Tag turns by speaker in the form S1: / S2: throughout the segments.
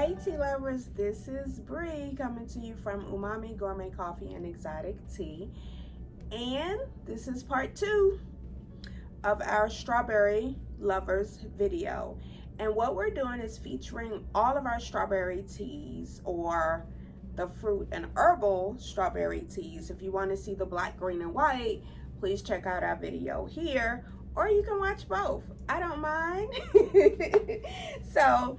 S1: Hey tea lovers, this is Bree coming to you from Umami Gourmet Coffee and Exotic Tea. And this is part 2 of our strawberry lovers video. And what we're doing is featuring all of our strawberry teas, or the fruit and herbal strawberry teas. If you want to see the black, green, and white, please check out our video here, or you can watch both. I don't mind. So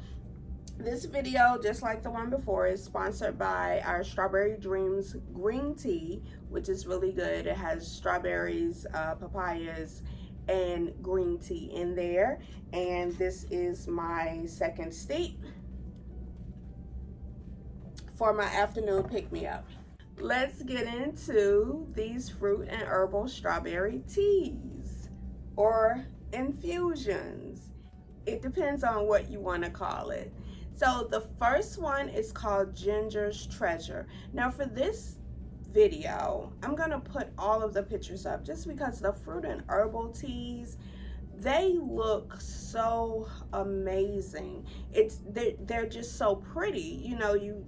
S1: this video, just like the one before, is sponsored by our Strawberry Dreams green tea, which is really good. It has strawberries, papayas, and green tea in there. And this is my second steep for my afternoon pick-me-up. Let's get into these fruit and herbal strawberry teas or infusions. It depends on what you want to call it. So the first one is called Ginger's Treasure. Now for this video, I'm gonna put all of the pictures up just because the fruit and herbal teas, they look so amazing. They're just so pretty. You know, you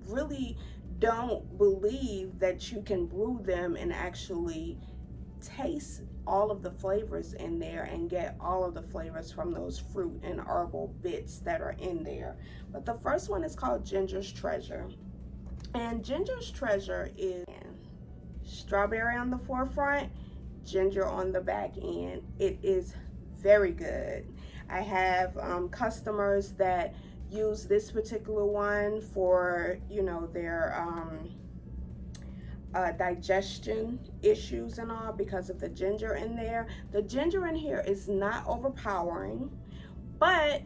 S1: really don't believe that you can brew them and actually taste all of the flavors in there and get all of the flavors from those fruit and herbal bits that are in there. But the first one is called Ginger's Treasure. And Ginger's Treasure is strawberry on the forefront, ginger on the back end. It is very good. I have customers that use this particular one for, you know, their digestion issues and all, because of the ginger in there. The ginger in here is not overpowering, but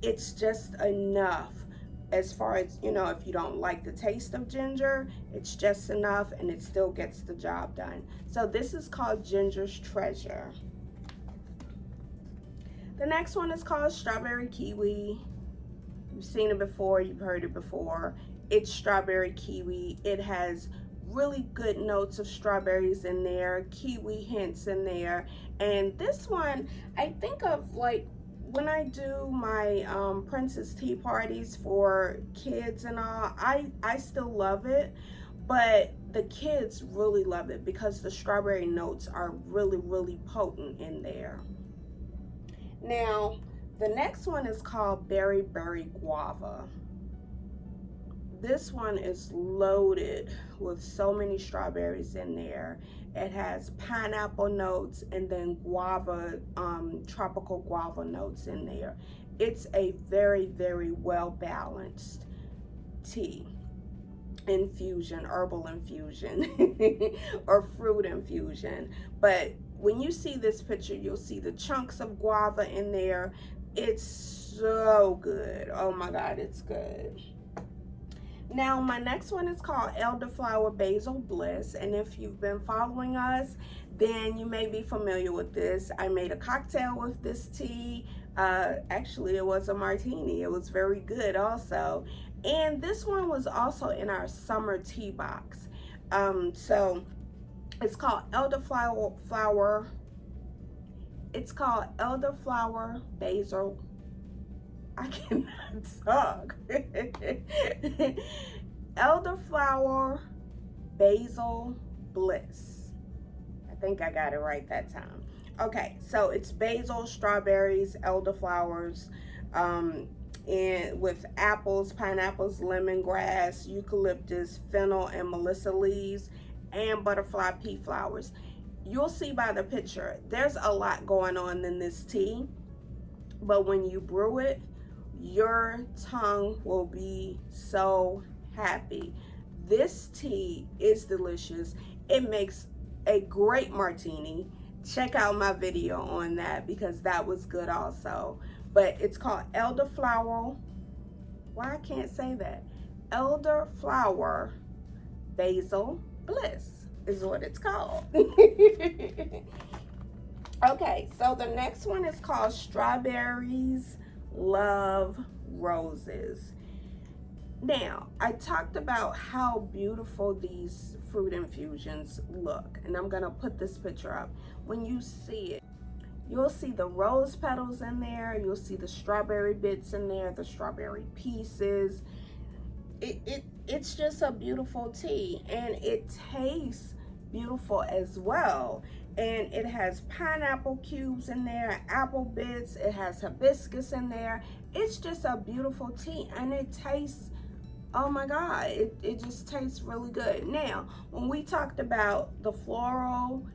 S1: it's just enough as far as, you know, if you don't like the taste of ginger, it's just enough and it still gets the job done. So this is called Ginger's Treasure. The next one is called Strawberry Kiwi. You've seen it before, you've heard it before. It's strawberry kiwi. It has really good notes of strawberries in there, kiwi hints in there. And this one, I think of like when I do my princess tea parties for kids and all, I still love it, but the kids really love it because the strawberry notes are really potent in there. Now the next one is called Berry Guava. This one is loaded with so many strawberries in there. It has pineapple notes and then guava, tropical guava notes in there. It's a very well balanced tea infusion, herbal infusion, or fruit infusion. But when you see this picture, you'll see the chunks of guava in there. It's so good. Oh my God, it's good. Now my next one is called Elderflower Basil Bliss, and if you've been following us, then you may be familiar with this. I made a cocktail with this tea. Actually, it was a martini. It was very good also. And this one was also in our summer tea box. So it's called Elderflower. It's called Elderflower Basil. I cannot talk. Elderflower Basil Bliss. I think I got it right that time. Okay, so it's basil, strawberries, elderflowers, and with apples, pineapples, lemongrass, eucalyptus, fennel, and melissa leaves, and butterfly pea flowers. You'll see by the picture, there's a lot going on in this tea, but when you brew it, your tongue will be so happy. This tea is delicious. It makes a great martini. Check out my video on that because that was good also. But it's called Elderflower. Why I can't say that? Elderflower Basil Bliss is what it's called. Okay, so the next one is called Strawberries Love Roses. Now, I talked about how beautiful these fruit infusions look, and I'm gonna put this picture up. When you see it, You'll see the rose petals in there. You'll see the strawberry bits in there, the strawberry pieces. It's just a beautiful tea, and it tastes beautiful as well. And it has pineapple cubes in there, apple bits, it has hibiscus in there. It's just a beautiful tea, and it tastes, oh my God, it just tastes really good. Now, when we talked about the floral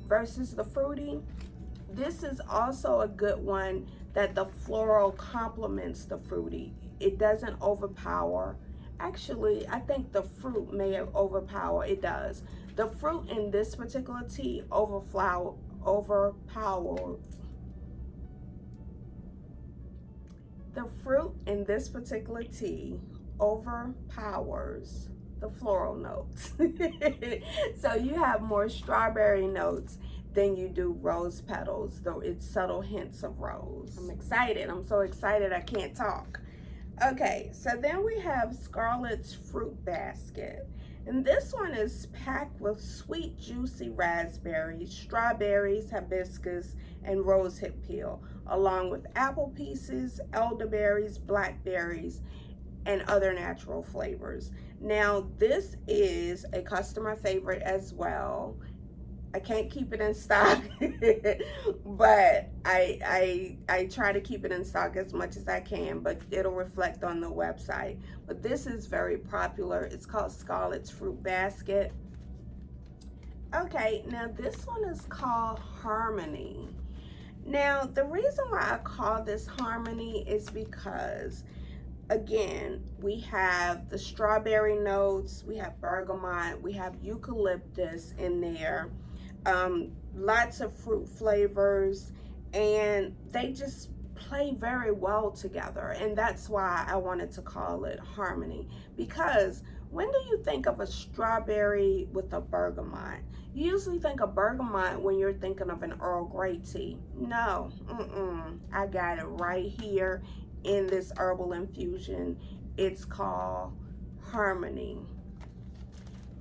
S1: versus the fruity, this is also a good one that the floral complements the fruity. It doesn't overpower. Actually, I think the fruit may have overpower. It does. The fruit in this particular tea overpower. The fruit in this particular tea overpowers the floral notes. So you have more strawberry notes than you do rose petals, though it's subtle hints of rose. I'm excited. I'm so excited I can't talk. Okay, so then we have Scarlet's Fruit Basket. And this one is packed with sweet, juicy raspberries, strawberries, hibiscus, and rosehip peel, along with apple pieces, elderberries, blackberries, and other natural flavors. Now, this is a customer favorite as well. I can't keep it in stock, but I try to keep it in stock as much as I can, but it'll reflect on the website. But this is very popular. It's called Scarlet's Fruit Basket. Okay, now this one is called Harmony. Now, the reason why I call this Harmony is because, again, we have the strawberry notes, we have bergamot, we have eucalyptus in there. Lots of fruit flavors, and they just play very well together, and that's why I wanted to call it Harmony. Because when do you think of a strawberry with a bergamot? You usually think of bergamot when you're thinking of an Earl Grey tea. No, I got it right here in this herbal infusion. It's called Harmony.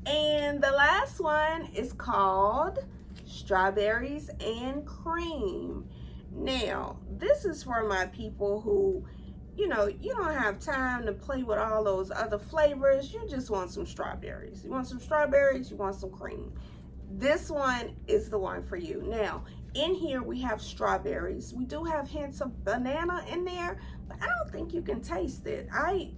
S1: And the last one is called Strawberries and Cream. Now, this is for my people who, you don't have time to play with all those other flavors. You just want some strawberries. You want some strawberries, you want some cream. This one is the one for you. Now, in here we have strawberries. We do have hints of banana in there, but I don't think you can taste it. I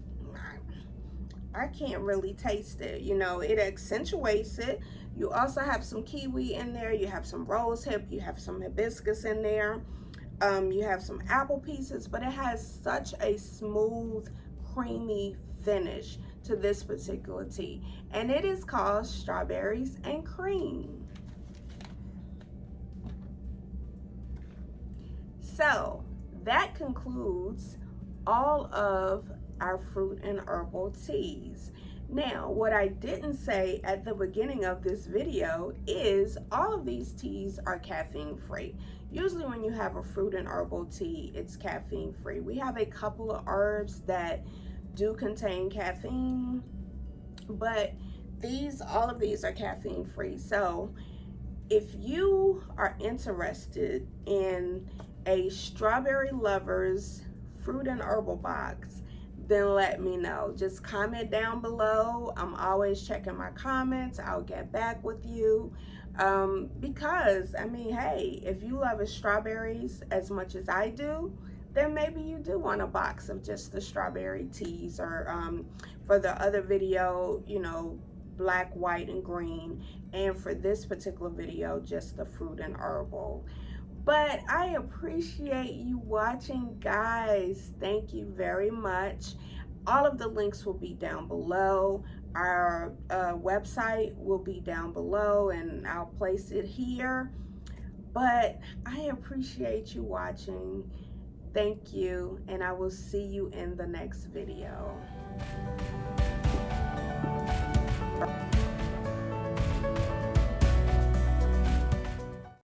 S1: can't really taste it. It accentuates it. You also have some kiwi in there. You have some rose hip. You have some hibiscus in there. You have some apple pieces, but it has such a smooth, creamy finish to this particular tea. And it is called Strawberries and Cream. So that concludes all of our fruit and herbal teas. Now, what I didn't say at the beginning of this video is all of these teas are caffeine free. Usually when you have a fruit and herbal tea, it's caffeine free. We have a couple of herbs that do contain caffeine, but all of these are caffeine free. So if you are interested in a Strawberry Lovers fruit and herbal box, then let me know. Just comment down below. I'm always checking my comments. I'll get back with you. Because, hey, if you love strawberries as much as I do, then maybe you do want a box of just the strawberry teas, or for the other video, black, white, and green. And for this particular video, just the fruit and herbal. But I appreciate you watching, guys. Thank you very much. All of the links will be down below. Our website will be down below, and I'll place it here. But I appreciate you watching. Thank you, and I will see you in the next video.